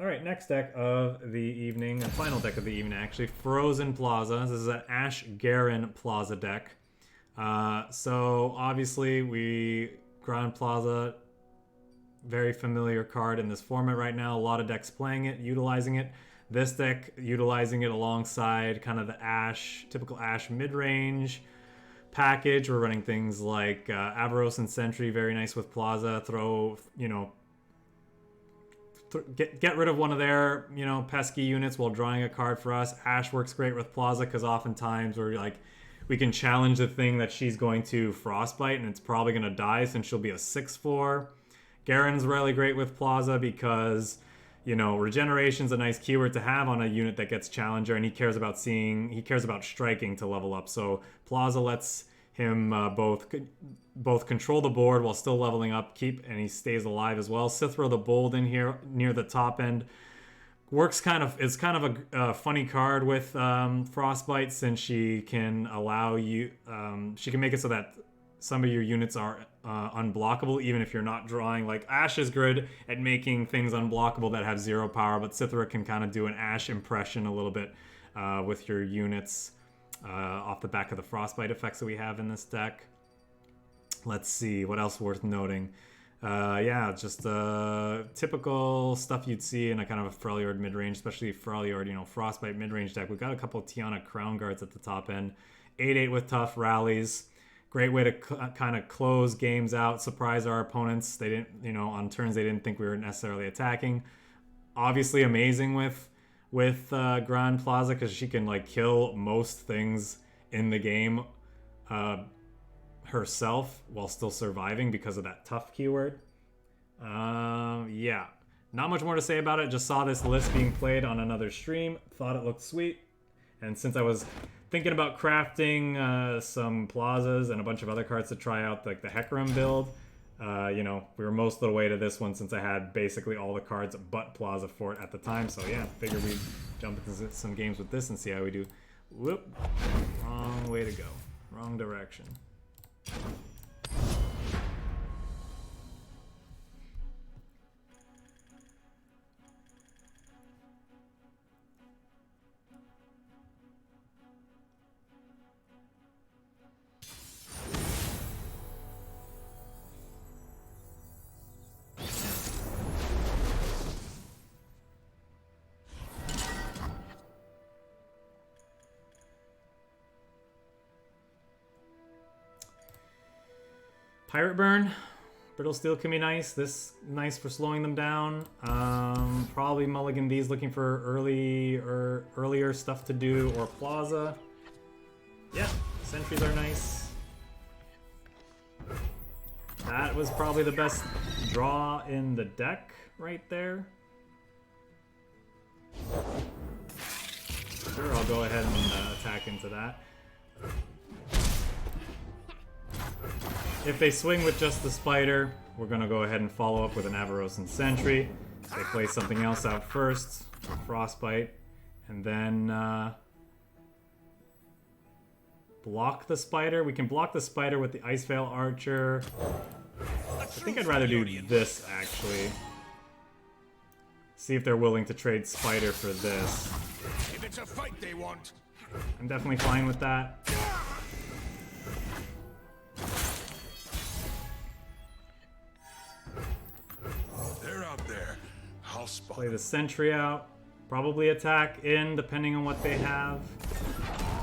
Alright, next deck of the evening, and final deck of the evening actually, Frozen Plaza. This is an Ash Garen Plaza deck. So obviously Grand Plaza, very familiar card in this format right now. A lot of decks playing it, utilizing it. This deck utilizing it alongside kind of the Ash, typical Ash mid-range package. We're running things like Avaros and Sentry, very nice with Plaza. Throw, you know, get rid of one of their, you know, pesky units while drawing a card for us. Ash works great with Plaza because oftentimes we're like, we can challenge the thing that she's going to Frostbite and it's probably going to die since she'll be a 6/4. Garen's really great with Plaza because, you know, regeneration's a nice keyword to have on a unit that gets Challenger, and he cares about striking to level up. So Plaza lets him both control the board while still leveling up, and he stays alive as well. Sithra the Bold in here near the top end it's kind of a funny card with Frostbite, since she can allow you, she can make it so that some of your units are unblockable, even if you're not drawing. Like, Ash is good at making things unblockable that have 0 power, but Sithra can kind of do an Ash impression a little bit with your units off the back of the Frostbite effects that we have in this deck. Let's see, what else worth noting? Yeah, just typical stuff you'd see in a kind of a Freljord mid-range, especially Freljord, you know, Frostbite mid-range deck. We've got a couple of Tiana Crown Guards at the top end. 8/8 with tough rallies. Great way to kind of close games out, surprise our opponents. They didn't, you know, on turns they didn't think we were necessarily attacking. Obviously amazing with Grand Plaza because she can like kill most things in the game herself while still surviving because of that tough keyword. Yeah, not much more to say about it. Just saw this list being played on another stream, thought it looked sweet, and since I was thinking about crafting some Plazas and a bunch of other cards to try out, like the Hecarim build, you know, we were most of the way to this one since I had basically all the cards but Plaza for it at the time. So yeah, figured we'd jump into some games with this and see how we do. Whoop, wrong way to go, wrong direction. Pirate Burn, Brittle Steel can be nice. This nice for slowing them down. Probably mulligan these, looking for earlier stuff to do, or Plaza. Yeah, sentries are nice. That was probably the best draw in the deck right there. Sure, I'll go ahead and attack into that. If they swing with just the Spider, we're going to go ahead and follow up with an Avaros and Sentry. They play something else out first, Frostbite, and then block the Spider. We can block the Spider with the Ice Veil Archer. I think I'd rather do this, actually. See if they're willing to trade Spider for this. If it's a fight they want. I'm definitely fine with that. They're out there. I'll spot Play the Sentry out. Probably attack in, depending on what they have.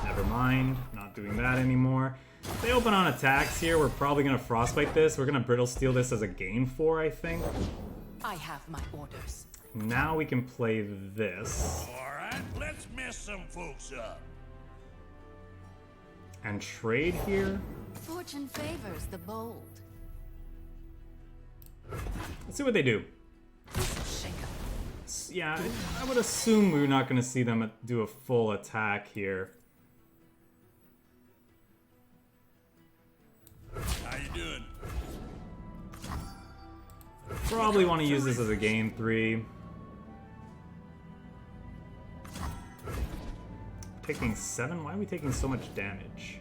Never mind. Not doing that anymore. If they open on attacks here, we're probably going to Frostbite this. We're going to Brittle Steel this as a gain 4, I think. I have my orders. Now we can play this. Alright, let's mess some folks up. And trade here. Fortune favors the bold. Let's see what they do. Shake up. Yeah, I would assume we're not going to see them do a full attack here. How you doing? Probably want to use this as a game 3. Taking 7? Why are we taking so much damage?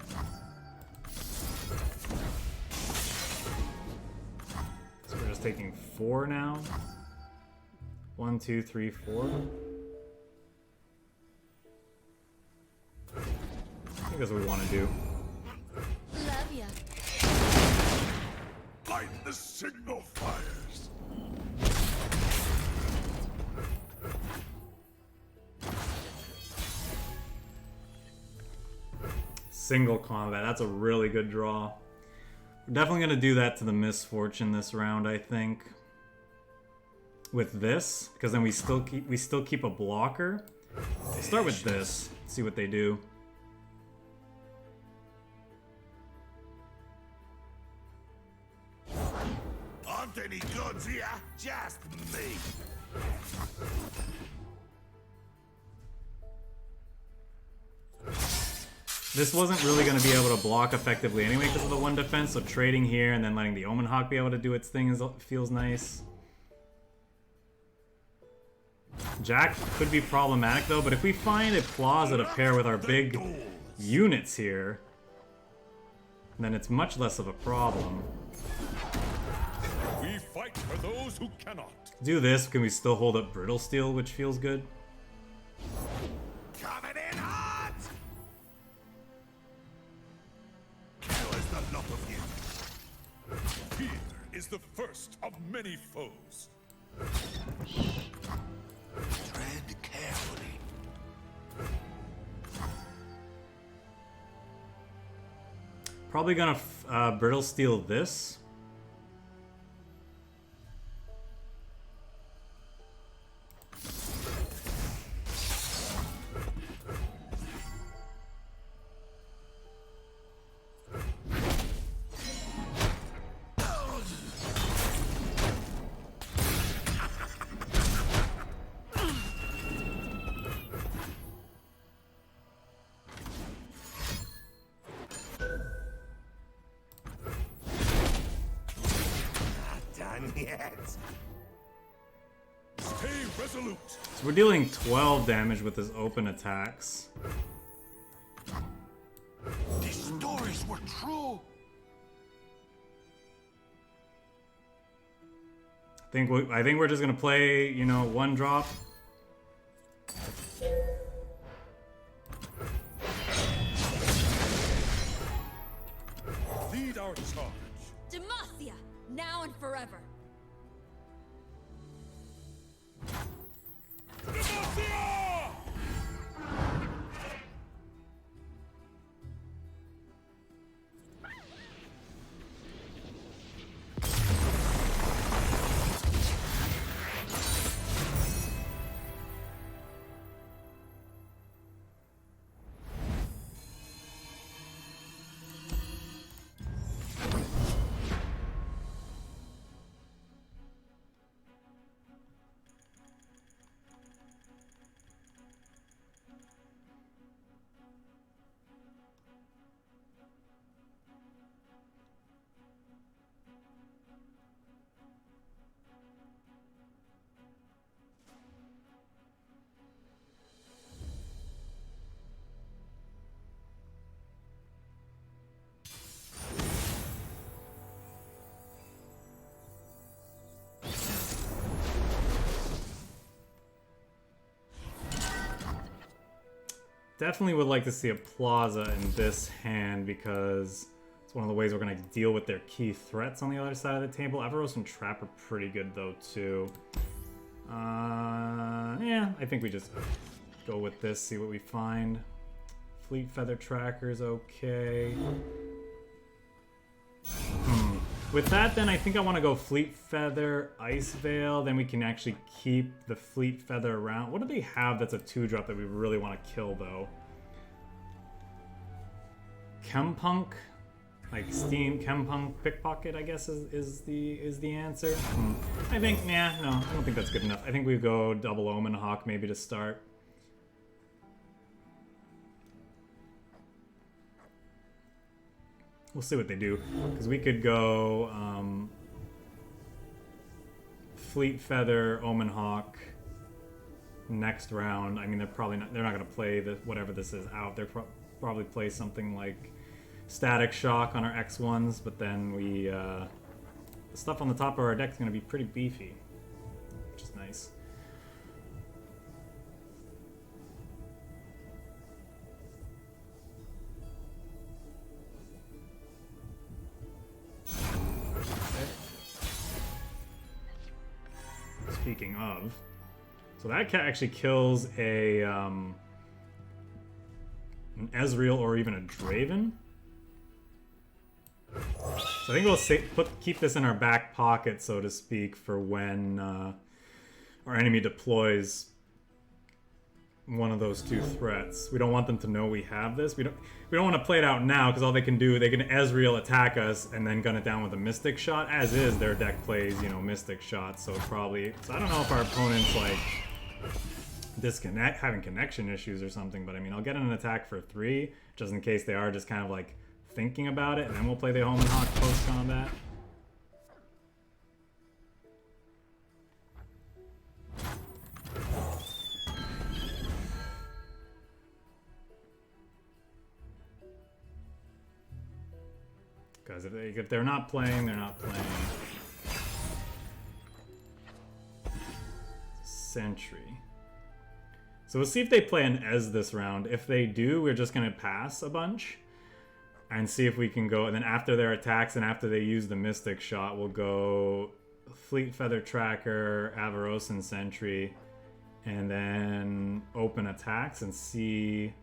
So we're just taking 4 now. 1, 2, 3, 4. I think that's what we want to do. Love ya. Light the signal fires. Single combat. That's a really good draw. We're definitely going to do that to the Misfortune this round, I think. With this, because then we still keep a blocker. We'll start with this. See what they do. Aren't any goods here? Just me. This wasn't really going to be able to block effectively anyway because of the 1 defense, so trading here and then letting the Omen Hawk be able to do its thing feels nice. Jack could be problematic though, but if we find a Plaza to pair with our big units here, then it's much less of a problem. We fight for those who cannot. Do this, can we still hold up Brittle Steel, which feels good? Coming in hot! Kill is the lot of you. Fear is the first of many foes. Tread carefully. Probably gonna Brittle Steel this. Stay resolute. So we're dealing 12 damage with his open attacks. These stories were true. I think we're just gonna play, you know, 1 drop. Lead our charge. Demacia, now and forever. Demacia! Definitely would like to see a Plaza in this hand because it's one of the ways we're going to deal with their key threats on the other side of the table. Everos and Trap are pretty good though too. Yeah, I think we just go with this, see what we find. Fleet Feather Tracker's okay. With that, then, I think I want to go Fleet Feather, Ice Veil. Then we can actually keep the Fleet Feather around. What do they have that's a 2-drop that we really want to kill, though? Chempunk? Like Steam Chempunk Pickpocket, I guess, is the answer. I think, no, I don't think that's good enough. I think we go double Omen Hawk maybe to start. We'll see what they do, because we could go Fleet Feather, Omen Hawk next round. I mean, they're not going to play whatever this is out. They'll probably play something like Static Shock on our X1s, but then the stuff on the top of our deck is going to be pretty beefy, which is nice. Speaking of. So that actually kills a an Ezreal or even a Draven. So I think we'll keep this in our back pocket, so to speak, for when our enemy deploys one of those two threats. We don't want them to know we have this. We don't want to play it out now, because all they can do, they can Ezreal attack us and then gun it down with a Mystic Shot. As is, their deck plays, you know, Mystic Shots, so probably... So I don't know if our opponent's, like, having connection issues or something, but I mean, I'll get an attack for 3, just in case they are just kind of, like, thinking about it, and then we'll play the Home and Hawk post-combat. Because if they're not playing, they're not playing. Sentry. So we'll see if they play an Ez this round. If they do, we're just going to pass a bunch and see if we can go. And then after their attacks and after they use the Mystic Shot, we'll go Fleet Feather Tracker, Avarosan Sentry, and then open attacks and see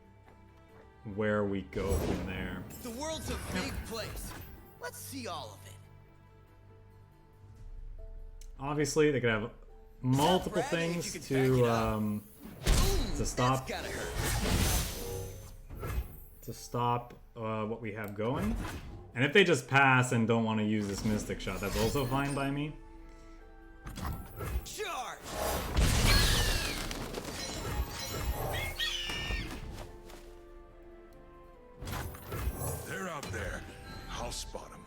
where we go from there. The world's a big place. Let's see all of it. Obviously, they could have multiple things to stop what we have going. And if they just pass and don't want to use this Mystic Shot, that's also fine by me. Charge! They're out there. I'll spot them.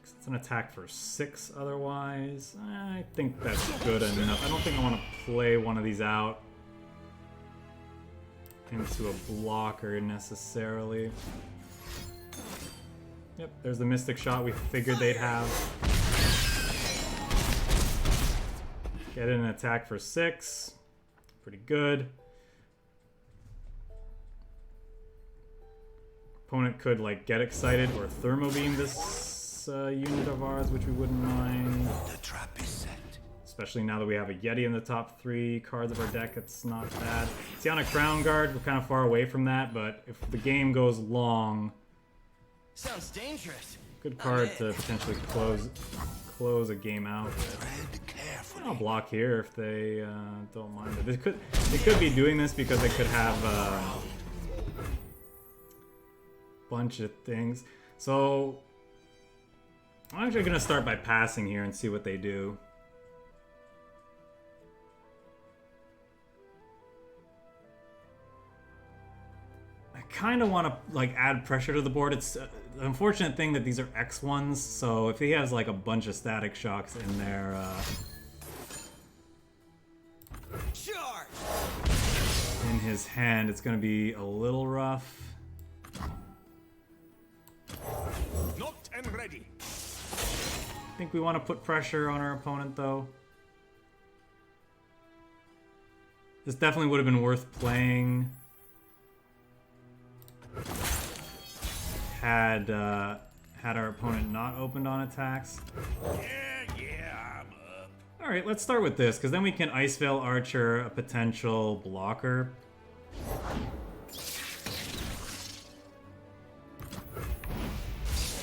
It's an attack for 6 otherwise. I think that's good enough. I don't think I want to play one of these out into a blocker necessarily. Yep, there's the Mystic Shot we figured they'd have. Get in an attack for 6. Pretty good. Opponent could like get excited or Thermo Beam this unit of ours, which we wouldn't mind. The trap is set. Especially now that we have a Yeti in the top 3 cards of our deck, it's not bad. See, on a Crown Guard, we're kind of far away from that, but if the game goes long... Sounds dangerous. Good card to potentially close a game out with. I'll block here if they don't mind it. They could be doing this because they could have a bunch of things. So I'm actually gonna start by passing here and see what they do. I kind of want to like add pressure to the board. It's the unfortunate thing that these are X1s, so if he has like a bunch of Static Shocks in there, Charge! in his hand, it's gonna be a little rough. Knocked and ready. I think we want to put pressure on our opponent, though. This definitely would have been worth playing had our opponent not opened on attacks. Yeah, I'm up. All right, let's start with this, because then we can Ice Veil Archer a potential blocker.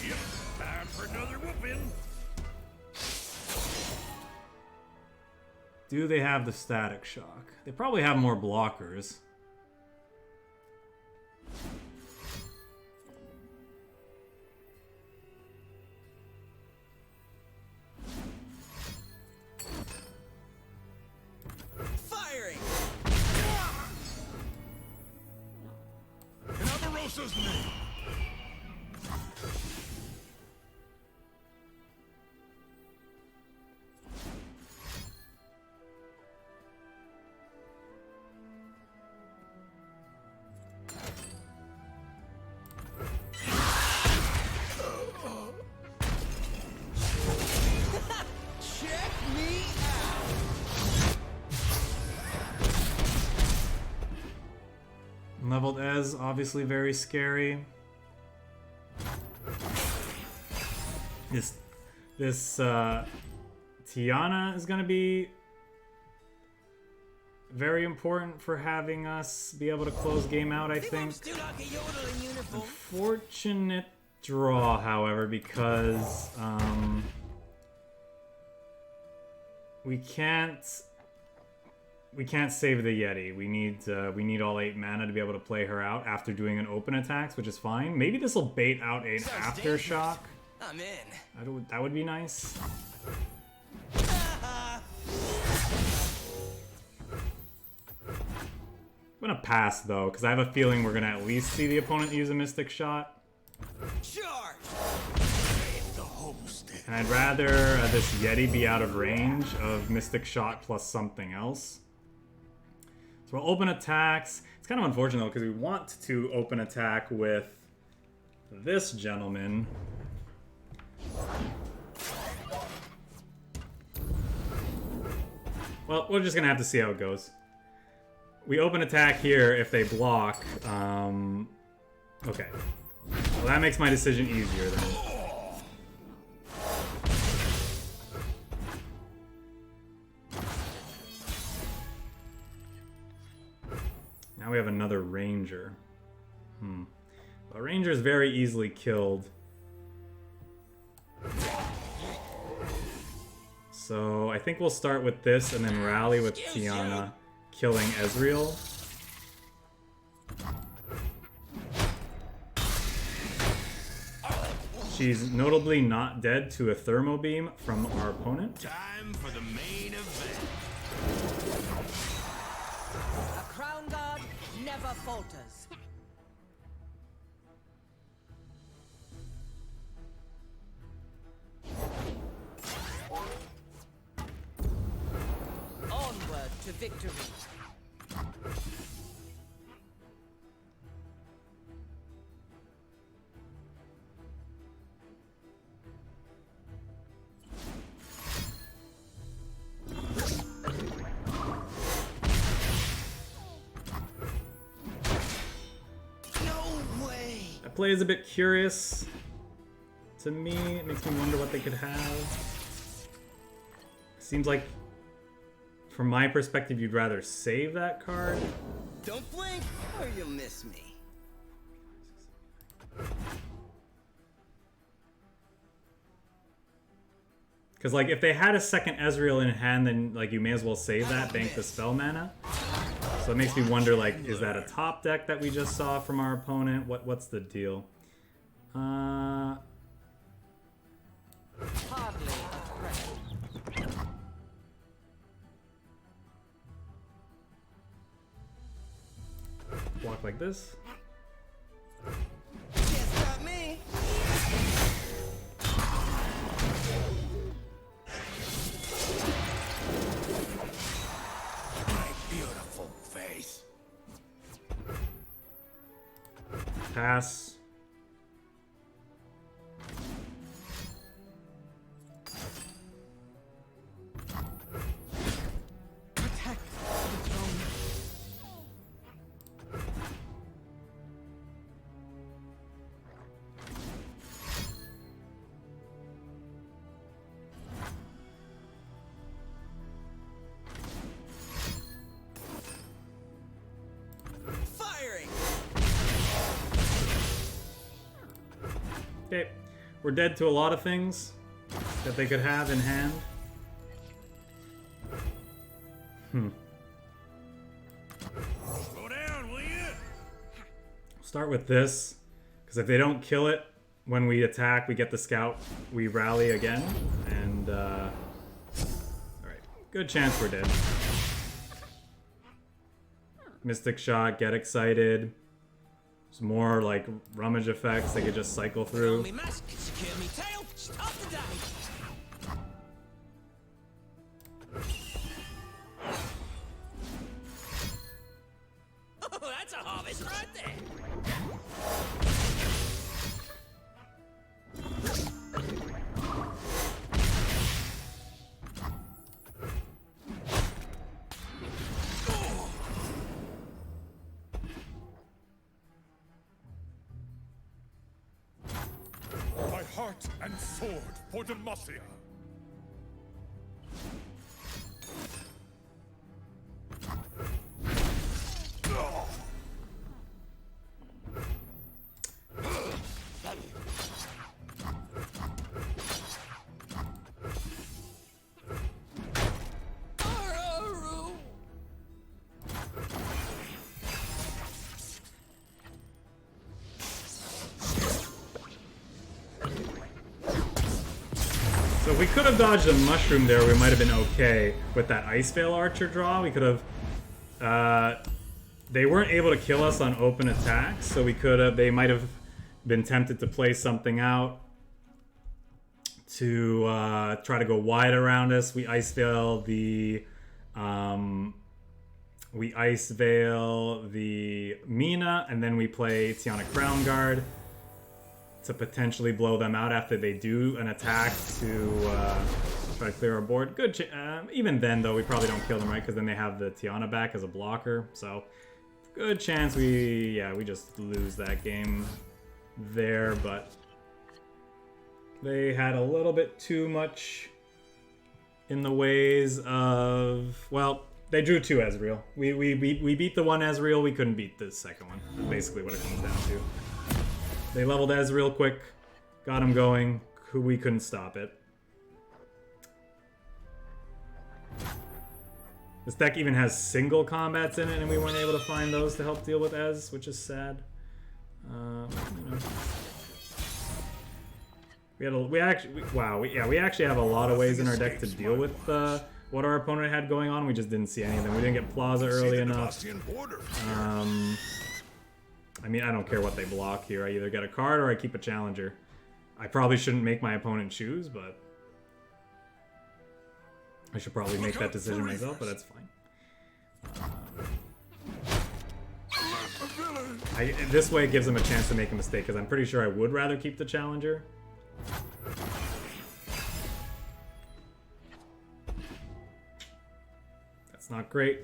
Yep, time for another whooping. Do they have the Static Shock? They probably have more blockers. Firing! In Avarosa's name. Check me out! Leveled Ez, obviously very scary. This Tiana is gonna be very important for having us be able to close game out, I think. Unfortunate draw, however, because we can't save the Yeti. We need all 8 mana to be able to play her out after doing an open attacks, which is fine. Maybe this will bait out an aftershock. I'm in. That would be nice. I'm gonna pass though, because I have a feeling we're gonna at least see the opponent use a Mystic Shot. Charge. And I'd rather this Yeti be out of range of Mystic Shot plus something else. So we'll open attacks. It's kind of unfortunate because we want to open attack with this gentleman. Well, we're just gonna have to see how it goes. We open attack here if they block. Okay. Well, that makes my decision easier then. Now we have another Ranger. A Ranger is very easily killed. So I think we'll start with this and then rally with Tiana, killing Ezreal. She's notably not dead to a Thermo Beam from our opponent. Time for the main event. A crown guard never falters. Onward to victory. That play is a bit curious to me. It makes me wonder what they could have. Seems like, from my perspective, you'd rather save that card. Don't blink or you'll miss me. Because, like, if they had a second Ezreal in hand, then, like, you may as well save that, bank the spell mana. So it makes me wonder, like, is that a top deck that we just saw from our opponent? What's the deal? Hardly a threat. Block like this. Can't stop me. My beautiful face. Pass. Protect the throne. Firing. Okay, we're dead to a lot of things that they could have in hand. Slow down, will you? Start with this, because if they don't kill it when we attack, we get the scout, we rally again, and alright, good chance we're dead. Mystic Shot, get excited. Some more like rummage effects they could just cycle through. Me mask, secure me tail, stop the damage. Oh, that's a harvest right there. heart and sword for Demacia. So if we could have dodged a mushroom there, we might have been okay with that Ice Veil Archer draw. We could have... they weren't able to kill us on open attacks, so we could have... They might have been tempted to play something out to try to go wide around us. We Ice Veil the... we Ice Veil the Mina, and then we play Tiana Crown Guard to potentially blow them out after they do an attack to try to clear our board. Good. Even then, though, we probably don't kill them, right? Because then they have the Tiana back as a blocker. So, good chance we just lose that game there. But they had a little bit too much in the ways of... Well, they drew 2 Ezreal. We beat the one Ezreal. We couldn't beat the second one. That's basically what it comes down to. They leveled Ezreal quick, got him going, we couldn't stop it. This deck even has single combats in it, and we weren't able to find those to help deal with Ez, which is sad. You know. We actually have a lot of ways in our deck to deal with what our opponent had going on. We just didn't see any of them. We didn't get Plaza early enough. I mean, I don't care what they block here. I either get a card or I keep a challenger. I probably shouldn't make my opponent choose, but... I should probably make that decision myself, but that's fine. This way it gives them a chance to make a mistake, because I'm pretty sure I would rather keep the challenger. That's not great.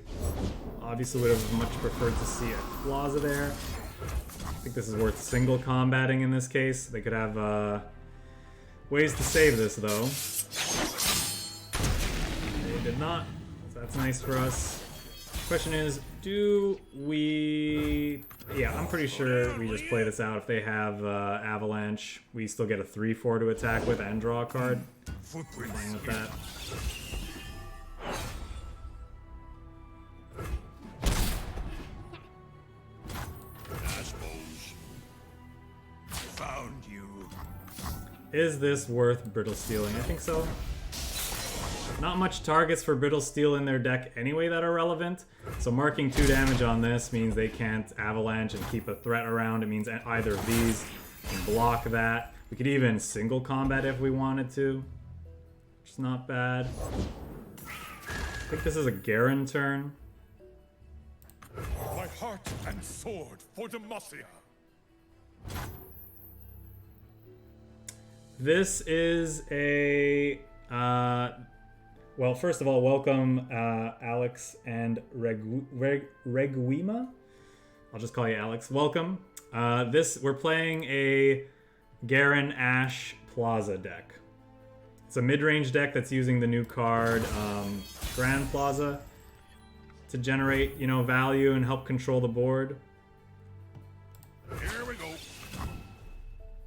Obviously would have much preferred to see a Plaza there. I think this is worth single combating in this case. They could have ways to save this, though. They did not, so that's nice for us. Question is, do we... Yeah, I'm pretty sure we just play this out. If they have Avalanche, we still get a 3/4 to attack with and draw a card. I'm fine with that. Is this worth Brittle Stealing? I think so. Not much targets for Brittle Steel in their deck anyway that are relevant. So marking 2 damage on this means they can't Avalanche and keep a threat around. It means either of these can block that. We could even single combat if we wanted to, which is not bad. I think this is a Garen turn. My heart and sword for Demacia. This is a... well, first of all, welcome Alex and Reguima. I'll just call you Alex. Welcome. We're playing a Garen Ashe Plaza deck. It's a mid-range deck that's using the new card Grand Plaza to generate, value and help control the board. Here we go.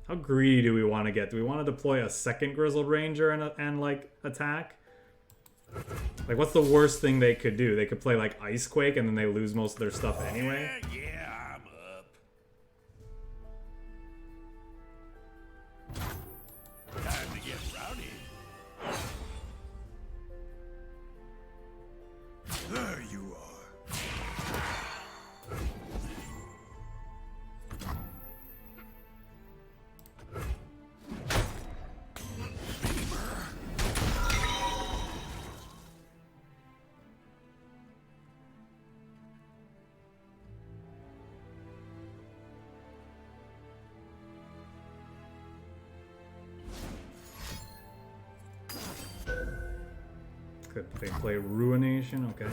How greedy do we want to get? Do we want to deploy a second Grizzled Ranger and like attack? Like, what's the worst thing they could do? They could play like Icequake and then they lose most of their stuff anyway. Yeah, I'm up. Time to get rowdy. There you are. Could they play Ruination? Okay.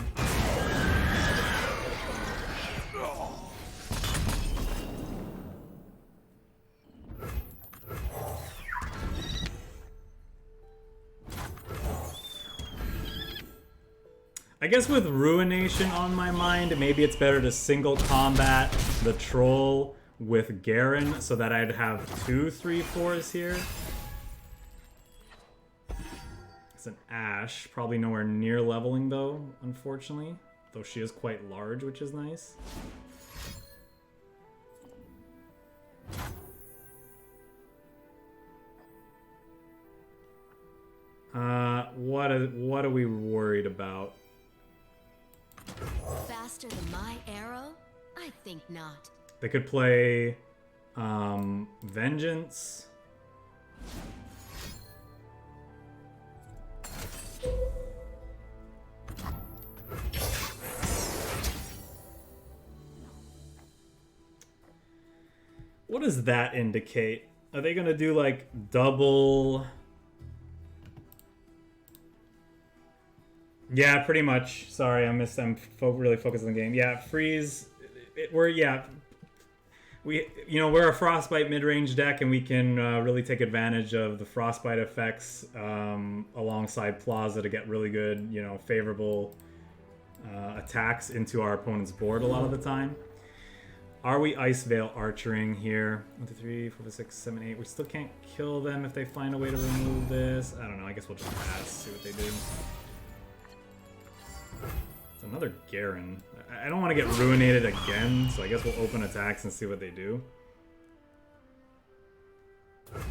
I guess with Ruination on my mind, maybe it's better to single combat the troll with Garen so that I'd have 2 3/4s here. It's an Ashe, probably nowhere near leveling though, unfortunately. Though she is quite large, which is nice. What are we worried about? Faster than my arrow? I think not. They could play Vengeance. What does that indicate? Are they gonna do like double? Yeah, pretty much. Sorry, I missed. I'm really focused on the game. Yeah, freeze. We're a frostbite mid-range deck, and we can really take advantage of the frostbite effects alongside Plaza to get really good, favorable attacks into our opponent's board a lot of the time. Are we Ice Veil Archering here? 1, 2, 3, 4, 5, 6, 7, 8. We still can't kill them if they find a way to remove this. I don't know. I guess we'll just pass, see what they do. It's another Garen. I don't want to get ruinated again, so I guess we'll open attacks and see what they do. We'll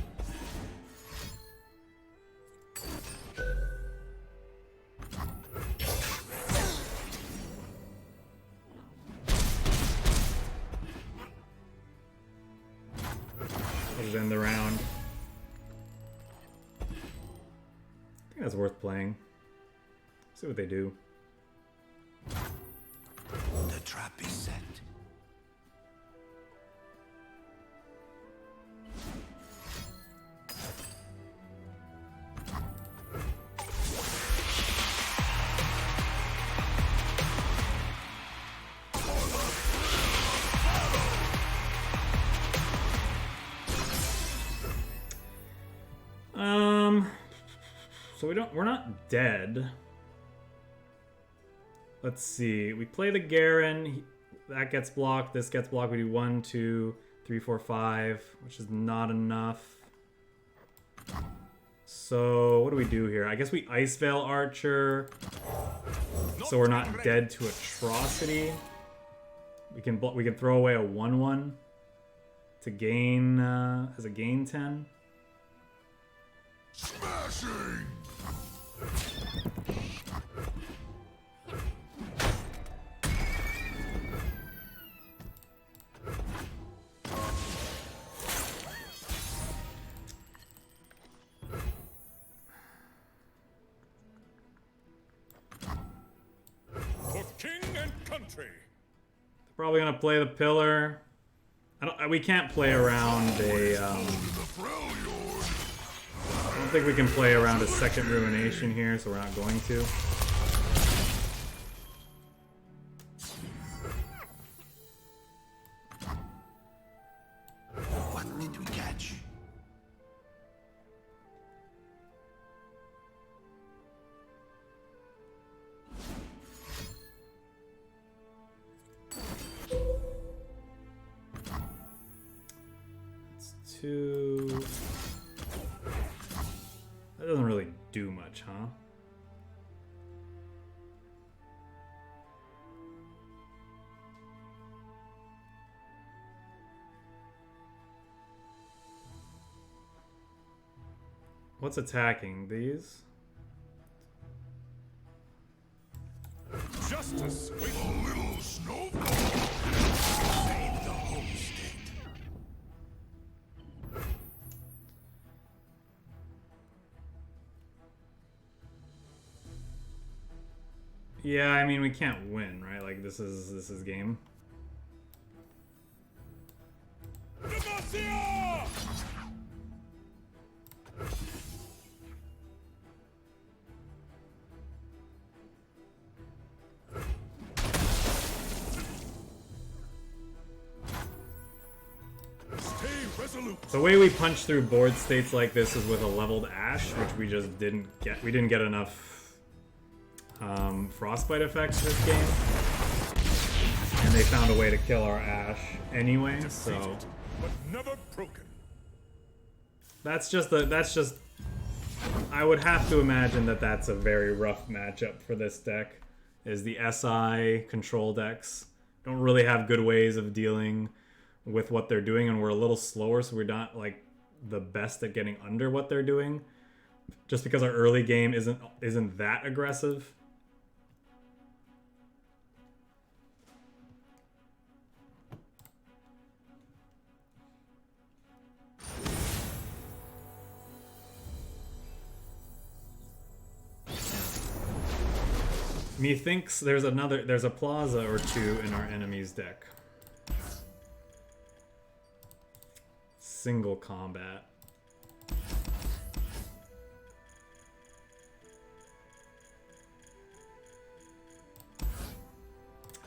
just end the round. I think that's worth playing. See what they do. The trap is set. So we're not dead. Let's see. We play the Garen. That gets blocked. This gets blocked. We do 1, 2, 3, 4, 5, which is not enough. So what do we do here? I guess we Ice Veil Archer, so we're not dead to Atrocity. We can throw away a 1/1 to gain as a gain 10. Smashing! For king and country. Probably gonna play the pillar. We can't play around a. I don't think we can play around a second ruination here, so we're not going to. What did we catch? It's 2. That doesn't really do much, huh? What's attacking? These? Justice with a little snowball. Save the homestead. Yeah, I mean we can't win, right? Like this is game. Demacia! Stay resolute. The way we punch through board states like this is with a leveled Ashe, which we just didn't get. We didn't get enough frostbite effects this game, and they found a way to kill our Ashe anyway. So Defeated, but never broken. that's just I would have to imagine that that's a very rough matchup for this deck. Is the SI control decks don't really have good ways of dealing with what they're doing, and we're a little slower, so we're not like the best at getting under what they're doing. Just because our early game isn't that aggressive. Methinks there's a Plaza or two in our enemy's deck. Single combat.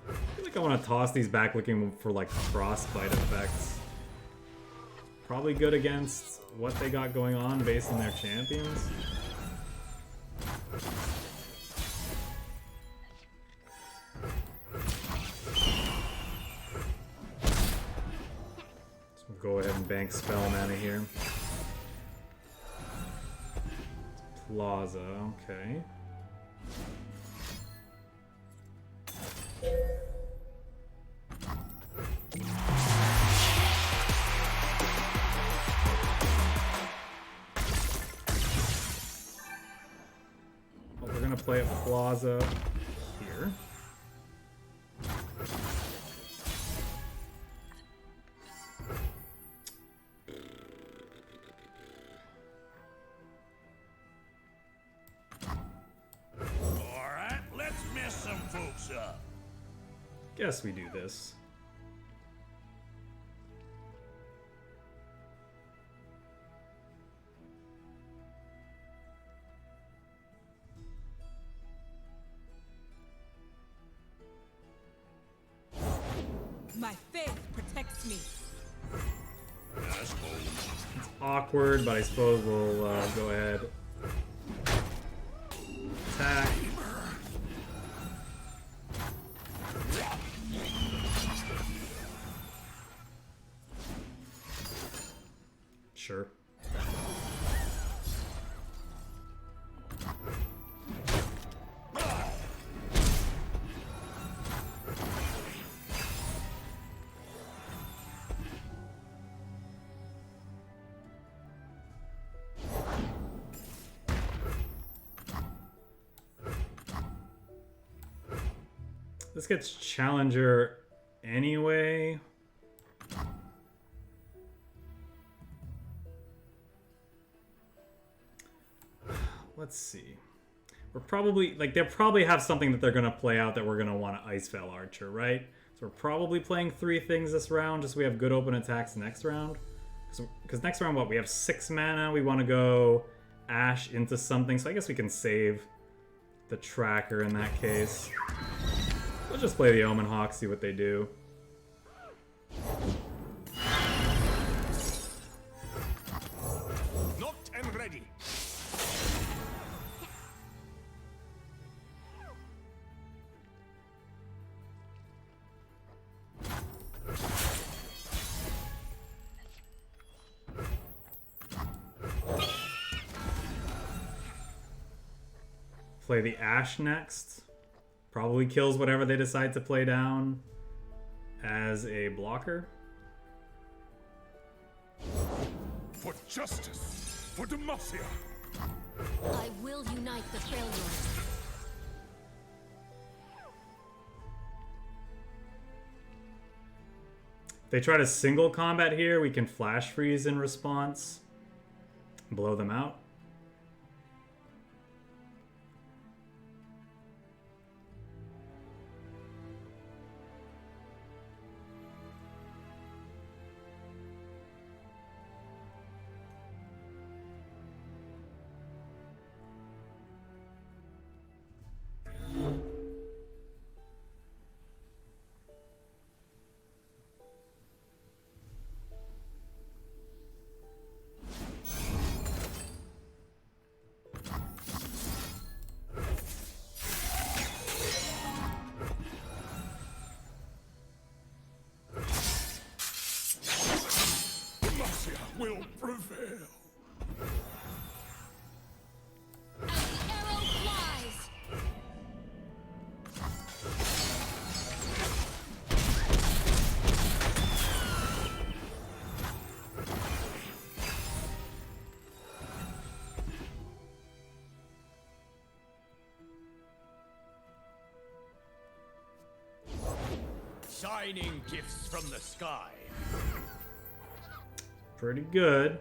I feel like I want to toss these back looking for like frostbite effects. Probably good against what they got going on based on their champions. Go ahead and bank spell mana here. Plaza, okay. Well, we're gonna play a Plaza here. Guess we do this. My faith protects me. It's awkward, but I suppose we'll go ahead. Attack. Sure. This gets Challenger anyway. Let's see. We're probably, like, they'll probably have something that they're going to play out that we're going to want to Icefell Archer, right? So we're probably playing 3 things this round, just so we have good open attacks next round. Because next round, what? We have 6 mana. We want to go Ashe into something, so I guess we can save the tracker in that case. We'll just play the Omen Hawk, see what they do. Knocked and ready. Play the Ashe next. Probably kills whatever they decide to play down as a blocker. For justice, for Demacia. I will unite the failures. If they try to single combat here, we can flash freeze in response. Blow them out. Mercia will prevail. As the arrow flies. Shining gifts from the sky. Pretty good.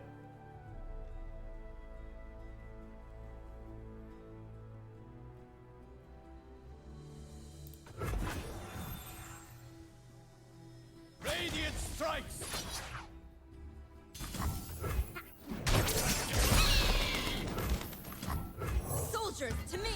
Radiant strikes. Soldiers, to me!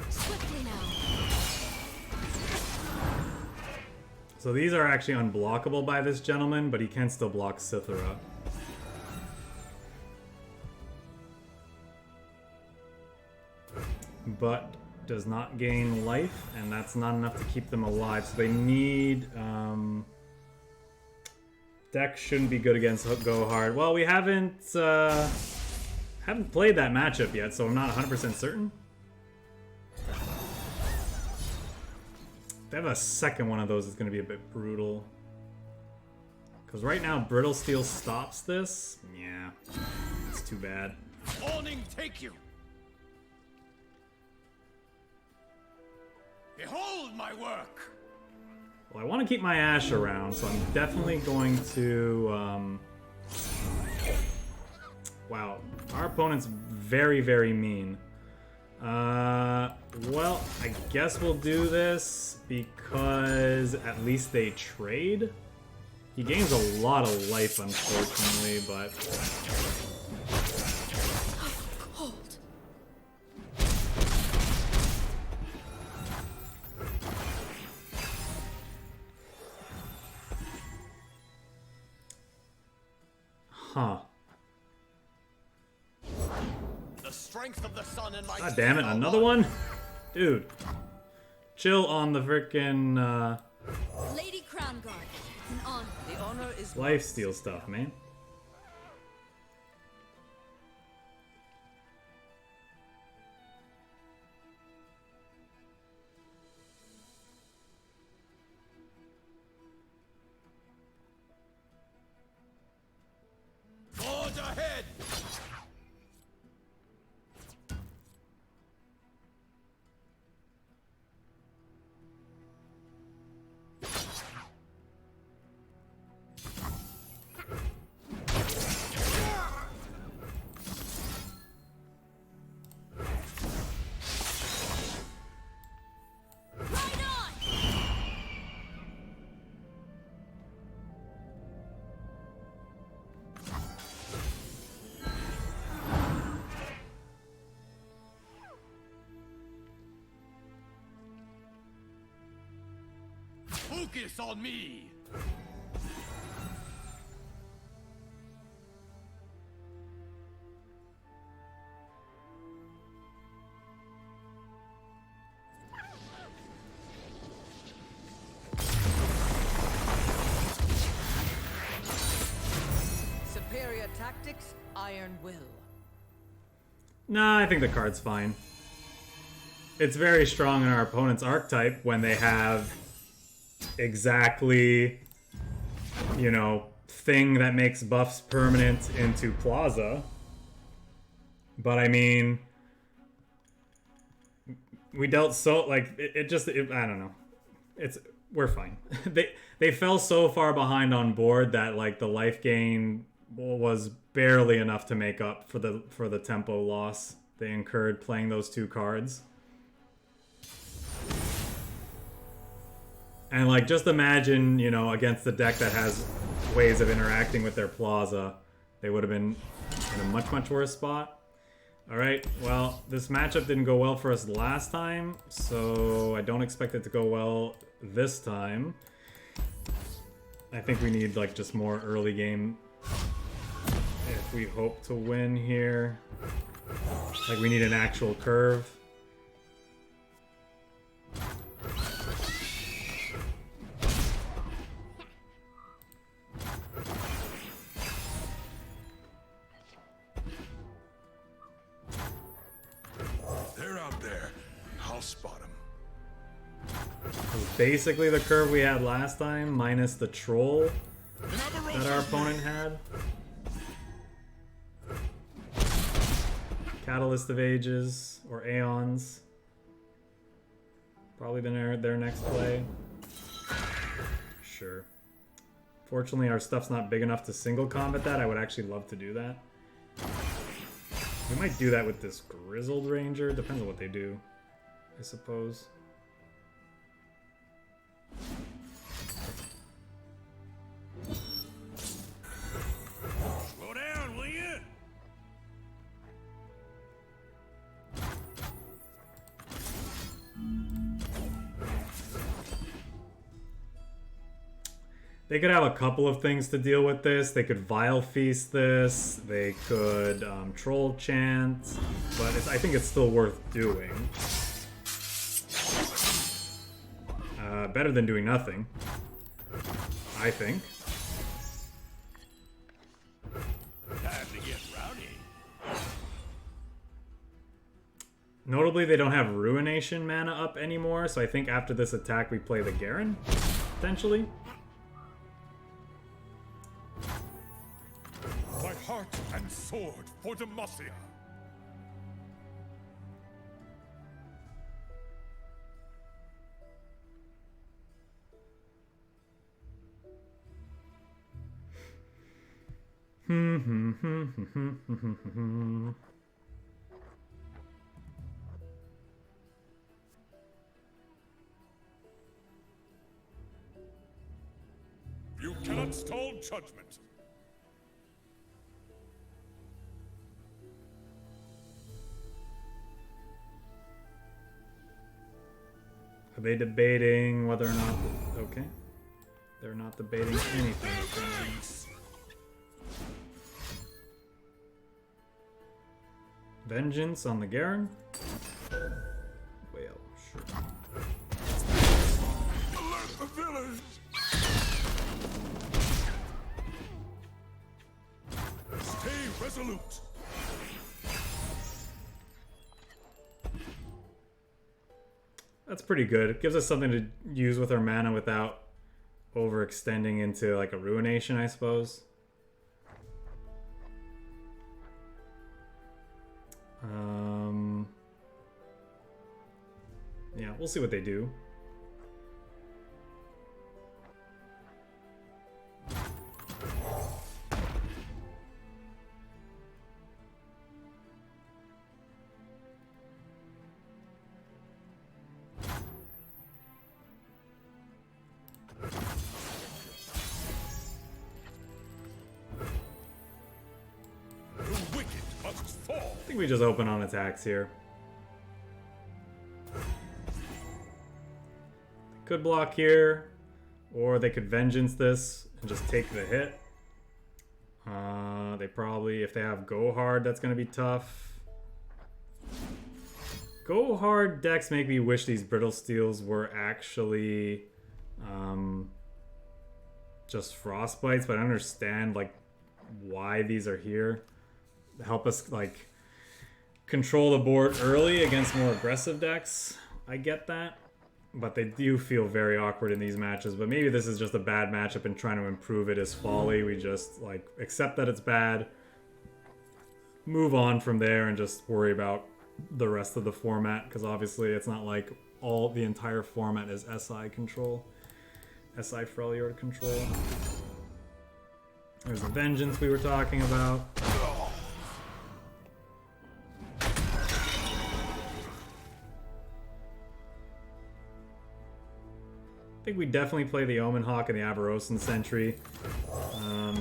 Swiftly now. So these are actually unblockable by this gentleman, but he can still block Cythera. But does not gain life, and that's not enough to keep them alive. So they need... Deck shouldn't be good against Go Hard. Well, we haven't played that matchup yet, so I'm not 100% certain. If they have a second one of those, it's going to be a bit brutal. Because right now, Brittle Steel stops this. Yeah, it's too bad. Warning, take you. Behold my work. Well, I want to keep my Ashe around, so I'm definitely going to... Wow, our opponent's very, very mean. Well, I guess we'll do this because at least they trade. He gains a lot of life, unfortunately, but... Cold. Huh. The strength of the sun and my God damn it, another one? Dude. Chill on the frickin' Lady Crown Guard. An honor. The honor is lifesteal stuff, man. Forge ahead. Right on! Focus on me. superior tactics, iron will. Nah, I think the card's fine. It's very strong in our opponent's archetype when they have exactly, you know, thing that makes buffs permanent into Plaza. But I mean, we dealt so, like, I don't know. We're fine. They fell so far behind on board that, like, the life gain was barely enough to make up for the tempo loss they incurred playing those two cards. And, like, just imagine, you know, against the deck that has ways of interacting with their Plaza, they would have been in a much, much worse spot. Alright, well, this matchup didn't go well for us last time, so I don't expect it to go well this time. I think we need like just more early game if we hope to win here. Like we need an actual curve. They're out there. I'll spot them. Basically the curve we had last time, minus the troll that our opponent had. Catalyst of Ages, or Aeons. Probably their next play. Sure. Fortunately, our stuff's not big enough to single combat that. I would actually love to do that. We might do that with this Grizzled Ranger. Depends on what they do, I suppose. Slow down, will you? They could have a couple of things to deal with this. They could Vile Feast this. They could Troll Chant. But I think it's still worth doing. Better than doing nothing, I think. Time to get rowdy. Notably, they don't have Ruination mana up anymore, so I think after this attack we play the Garen, potentially. My heart and sword for Demacia. You cannot stall judgment. Are they debating whether or not... Okay. They're not debating anything. Vengeance on the Garen? Well, sure. Alert the village! Stay resolute. That's pretty good. It gives us something to use with our mana without overextending into like a Ruination, I suppose. Yeah, we'll see what they do. The wicked must fall. I think we just open on attacks here. Could block here, or they could Vengeance this and just take the hit. They probably, if they have Go Hard, that's going to be tough. Go Hard decks make me wish these Brittle Steels were actually just Frostbites, but I understand like why these are here. Help us like control the board early against more aggressive decks. I get that. But they do feel very awkward in these matches. But maybe this is just a bad matchup and trying to improve it is folly. We just like accept that it's bad, move on from there, and just worry about the rest of the format. Because obviously it's not like the entire format is SI control. SI Freljord control. There's the Vengeance we were talking about. I think we definitely play the Omen Hawk and the Avarosan Sentry,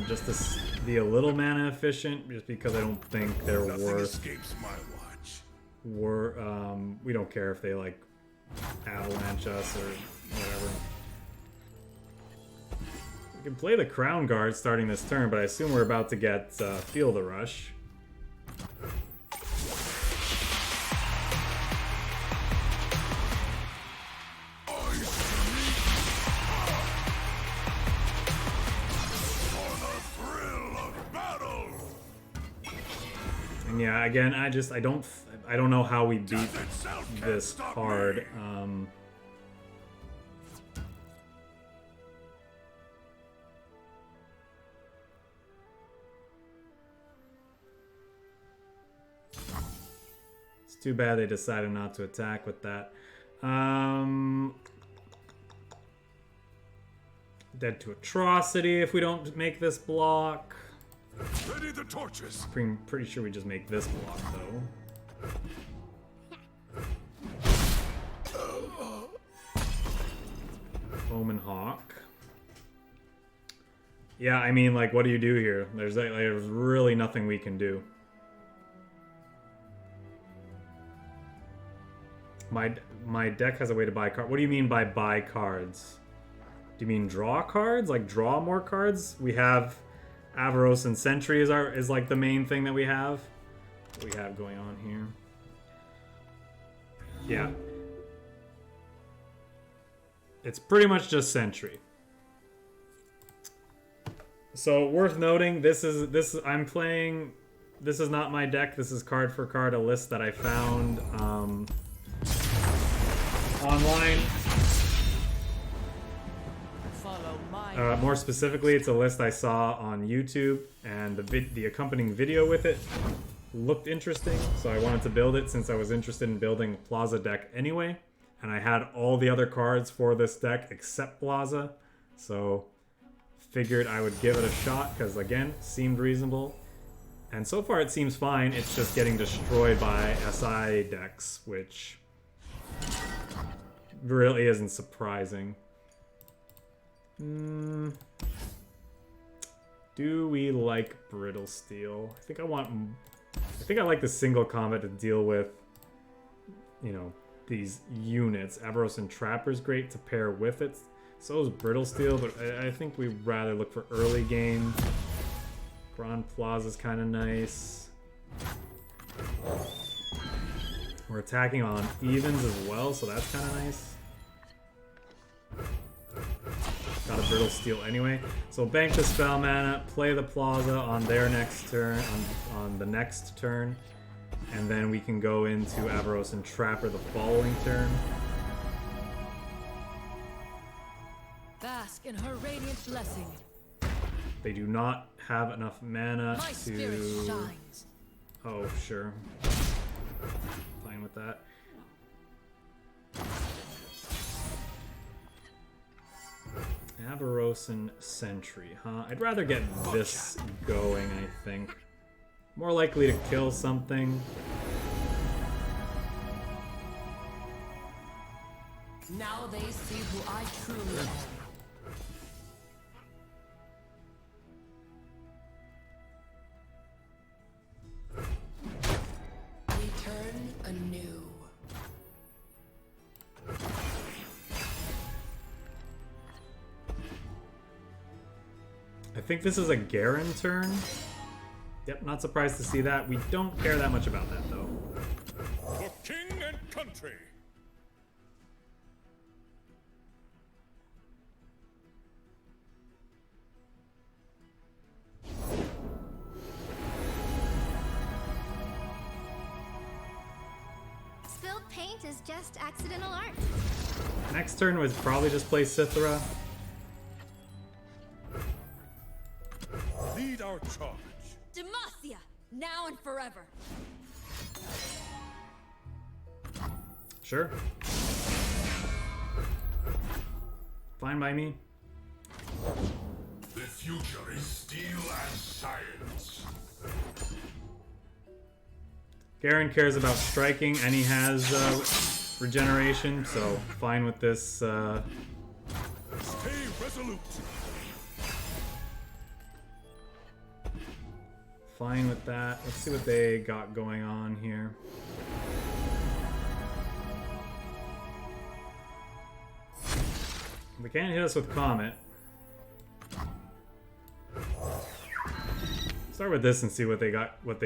just to be a little mana efficient, just because I don't think they're Nothing worth. escapes my watch. We don't care if they like avalanche us or whatever. We can play the Crown Guard starting this turn, but I assume we're about to get Feel the Rush. And yeah, again, I don't know how we beat this card. It's too bad they decided not to attack with that. Dead to Atrocity if we don't make this block. Ready the torches. Pretty sure we just make this block though. Omen Hawk. Yeah, I mean, like, what do you do here? There's really nothing we can do. My deck has a way to buy cards. What do you mean by buy cards? Do you mean draw cards? Like draw more cards? We have Avaros and Sentry is like the main thing that we have. What we have going on here. Yeah. It's pretty much just Sentry. So worth noting, this is not my deck. This is card for card, a list that I found online. More specifically, it's a list I saw on YouTube, and the accompanying video with it looked interesting, so I wanted to build it since I was interested in building a Plaza deck anyway, and I had all the other cards for this deck except Plaza, so figured I would give it a shot because, again, seemed reasonable. And so far it seems fine, it's just getting destroyed by SI decks, which really isn't surprising. Do we like Brittle Steel? I think I like the single combat to deal with, you know, these units. Avaros and Trapper's great to pair with it. So is Brittle Steel, but I think we'd rather look for early game. Grand Plaza's kind of nice. We're attacking on evens as well, so that's kind of nice. Got a Brittle Steel anyway. So bank the spell mana, play the Plaza on their next turn, on the next turn, and then we can go into Avaros and Trapper the following turn. Bask in her radiant blessing. They do not have enough mana My spirit to... shines. Oh, sure. Fine with that. Avaros and Sentry, huh? I'd rather get this going, I think. More likely to kill something. Now they see who I truly am. Return anew. I think this is a Garen turn. Yep, not surprised to see that. We don't care that much about that, though. For king and country. Spilled paint is just accidental art. Next turn was probably just play Sithra. Lead our charge. Demacia, now and forever. Sure. Fine by me. The future is steel and science. Garen cares about striking, and he has regeneration, so fine with this. Stay resolute. Fine with that. Let's see what they got going on here. They can't hit us with Comet. Start with this and see what they do. What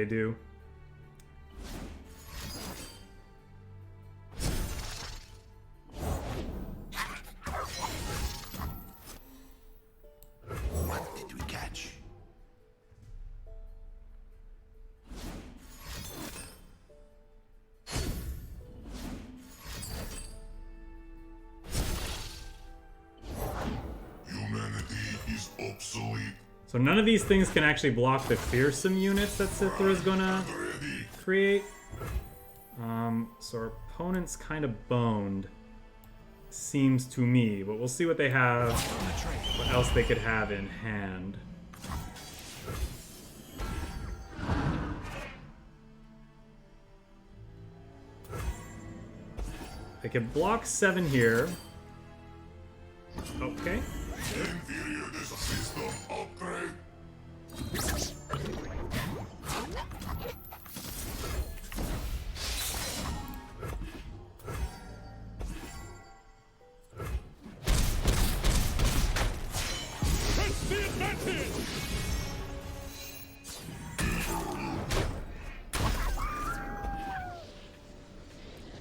did we catch? Humanity is obsolete. So none of these things can actually block the fearsome units that Sithra is gonna create. So our opponent's kind of boned, seems to me, but we'll see what they have, what else they could have in hand. They could block 7 here. Okay. Inferior system upgrade. That's the advantage.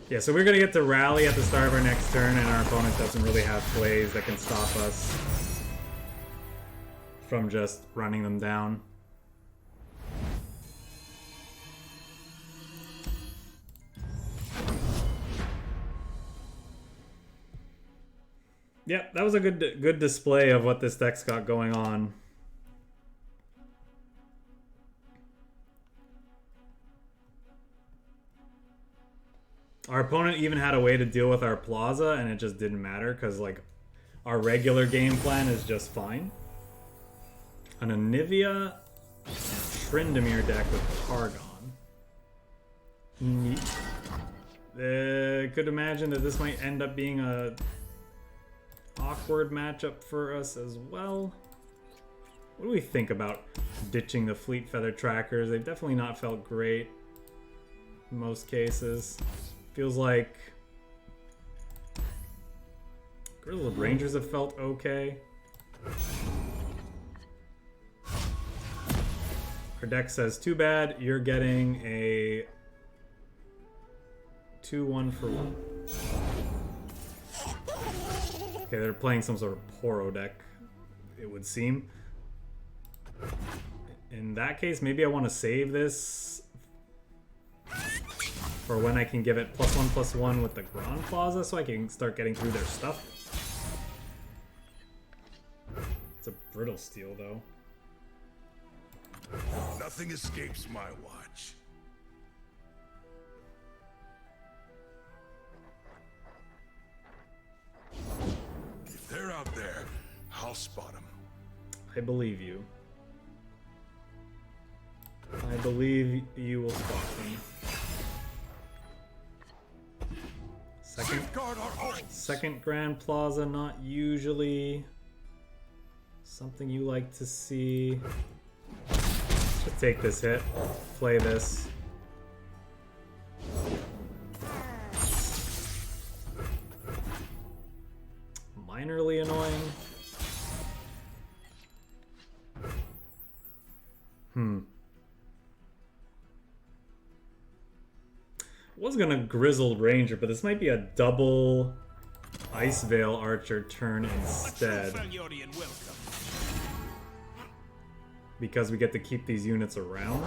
Yeah, so we're gonna get to rally at the start of our next turn, and our opponent doesn't really have plays that can stop us from just running them down. Yep, that was a good display of what this deck's got going on. Our opponent even had a way to deal with our Plaza, and it just didn't matter because, like, our regular game plan is just fine. An Anivia Tryndamere deck with Targon. Neat. Could imagine that this might end up being a awkward matchup for us as well. What do we think about ditching the Fleet Feather Trackers? They've definitely not felt great in most cases. Feels like Grizzled Rangers have felt okay. Our deck says, too bad, you're getting a 2-1 for 1. Okay, they're playing some sort of Poro deck, it would seem. In that case, maybe I want to save this for when I can give it +1/+1 with the Grand Plaza so I can start getting through their stuff. It's a brittle steel, though. Nothing escapes my watch. If they're out there, I'll spot them. I believe you. I believe you will spot them. Safeguard our home. Second Grand Plaza, not usually something you like to see. Let's take this hit, play this. Minorly annoying. Was gonna Grizzled Ranger, but this might be a double Ice Veil Archer turn instead. Because we get to keep these units around.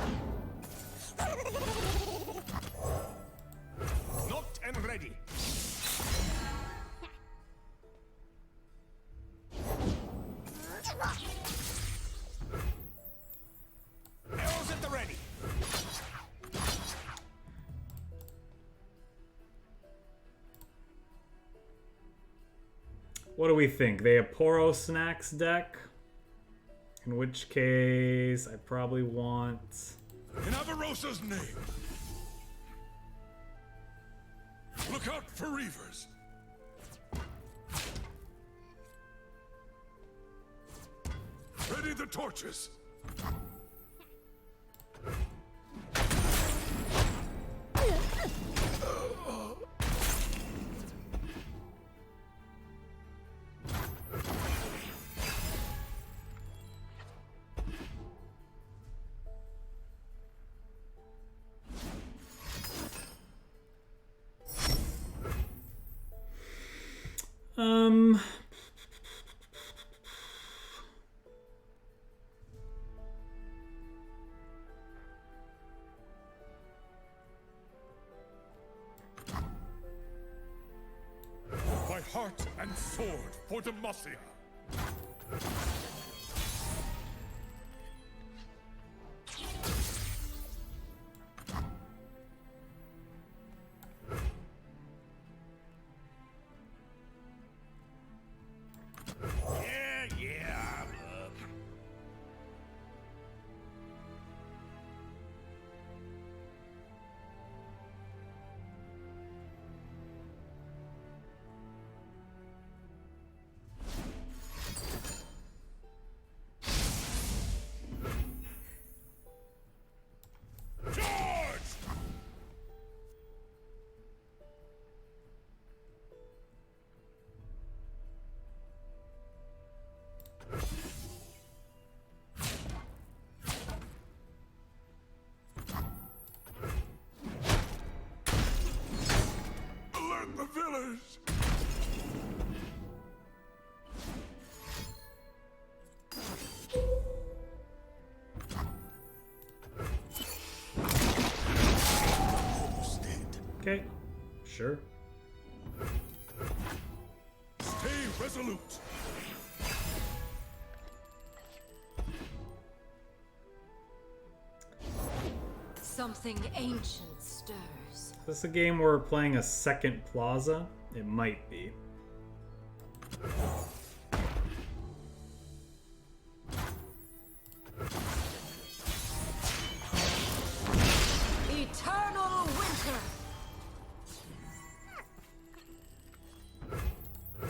Knocked and ready. Arrows at the ready. What do we think? They have Poro Snacks deck? In which case, I probably want... In Avarosa's name. Look out for Reavers. Ready the torches. Um, My heart and sword for Demacia. Yeah, look. Charge! Alert the village! Almost dead. okay, sure. Stay resolute. Something ancient stirs. Is this a game where we're playing a second Plaza? It might be. Eternal winter.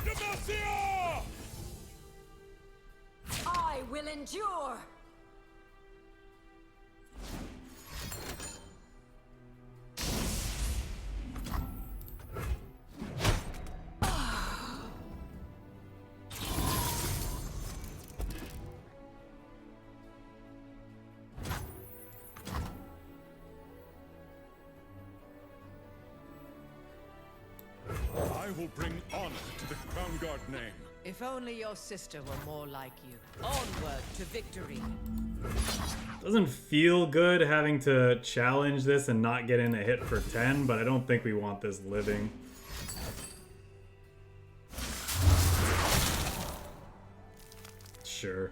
Demacia! I will endure. I will bring honor to the Crown Guard name. If only your sister were more like you. Onward to victory. Doesn't feel good having to challenge this and not get in a hit for 10, but I don't think we want this living. Sure.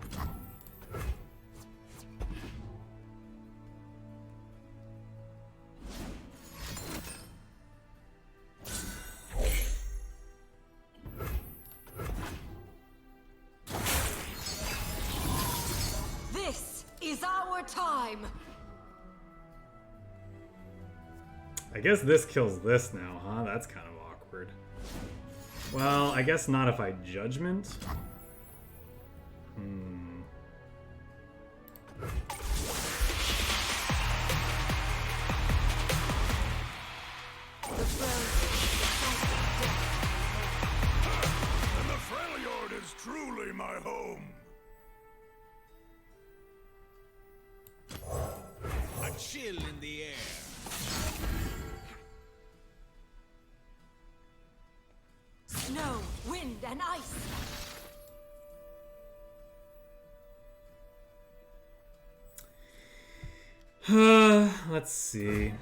This is our time. I guess this kills this now, huh? That's kind of awkward. Well, I guess not if I judgment. And the Freljord is truly my home. A chill in the air. Snow, wind, and ice. Let's see.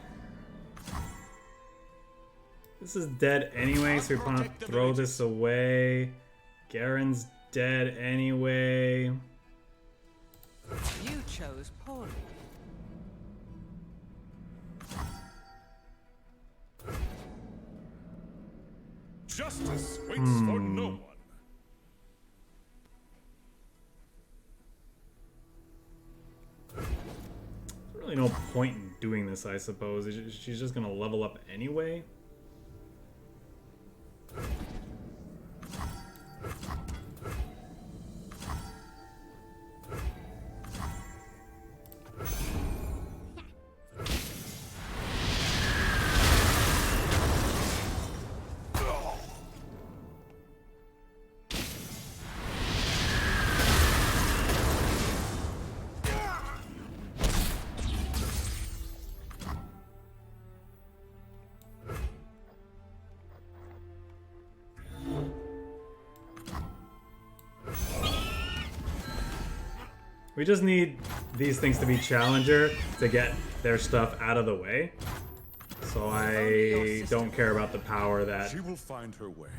This is dead anyway, so we want to throw this away. Garen's dead anyway. You chose poorly. Justice waits for no one. There's really no point in doing this, I suppose. She's just gonna level up anyway. We just need these things to be challenger to get their stuff out of the way. So I don't care about the power that She will find her way.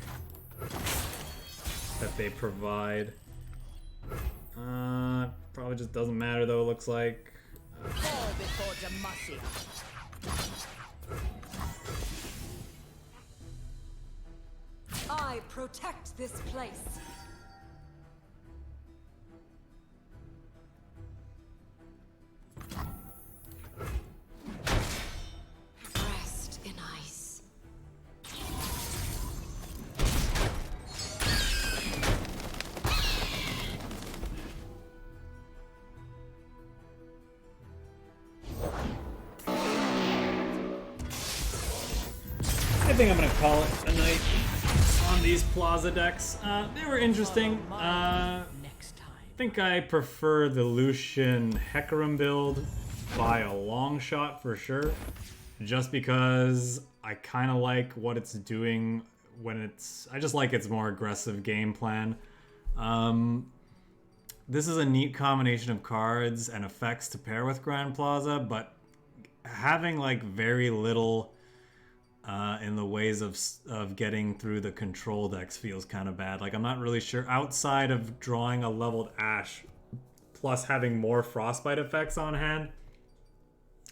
they provide. Probably just doesn't matter though, it looks like. Fall before Demacia. I protect this place. Rest in ice. I think I'm gonna call it a night on these Plaza decks. They were interesting. Next time. I think I prefer the Lucian Hecarim build by a long shot for sure. Just because I kind of like what it's doing when it's... I just like its more aggressive game plan. This is a neat combination of cards and effects to pair with Grand Plaza, but having like very little in the ways of getting through the control decks feels kind of bad. Like, I'm not really sure, outside of drawing a leveled Ash plus having more Frostbite effects on hand,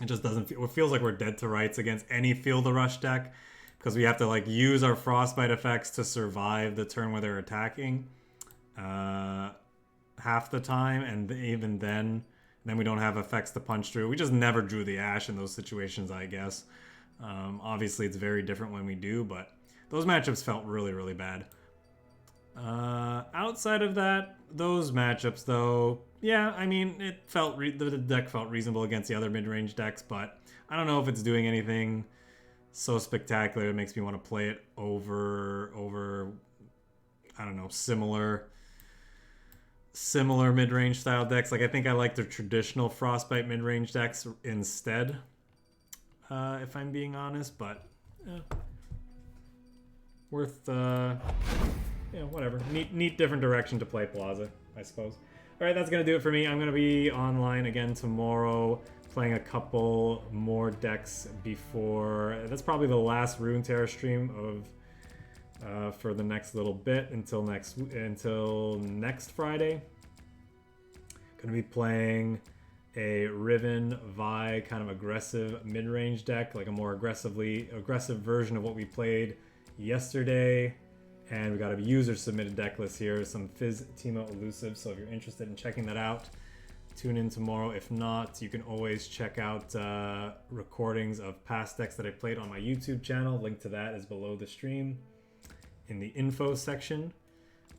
it just doesn't feel... It feels like we're dead to rights against any Feel the Rush deck, because we have to like use our Frostbite effects to survive the turn where they're attacking half the time, and even then we don't have effects to punch through. We just never drew the Ash in those situations, I guess. Obviously, it's very different when we do, but those matchups felt really, really bad. Outside of that, those matchups, though, yeah, I mean, it felt the deck felt reasonable against the other mid-range decks, but I don't know if it's doing anything so spectacular it makes me want to play it over I don't know, similar mid-range style decks. Like, I think I like the traditional Frostbite mid-range decks instead. If I'm being honest, but worth whatever. Neat different direction to play Plaza, I suppose. All right, that's gonna do it for me. I'm gonna be online again tomorrow, playing a couple more decks before. That's probably the last Runeterra stream of for the next little bit until next Friday. Gonna be playing a Riven Vi kind of aggressive mid-range deck, like a more aggressive version of what we played yesterday. And we got a user submitted deck list here, some Fizz Teemo Elusive, so if you're interested in checking that out, tune in tomorrow. If not, you can always check out recordings of past decks that I played on my YouTube channel. Link to that is below the stream in the info section.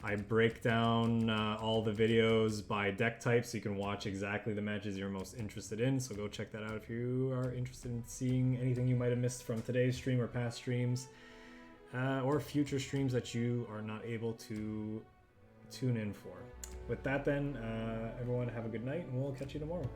I break down all the videos by deck type, so you can watch exactly the matches you're most interested in. So go check that out if you are interested in seeing anything you might have missed from today's stream or past streams, or future streams that you are not able to tune in for. With that then, everyone have a good night, and we'll catch you tomorrow.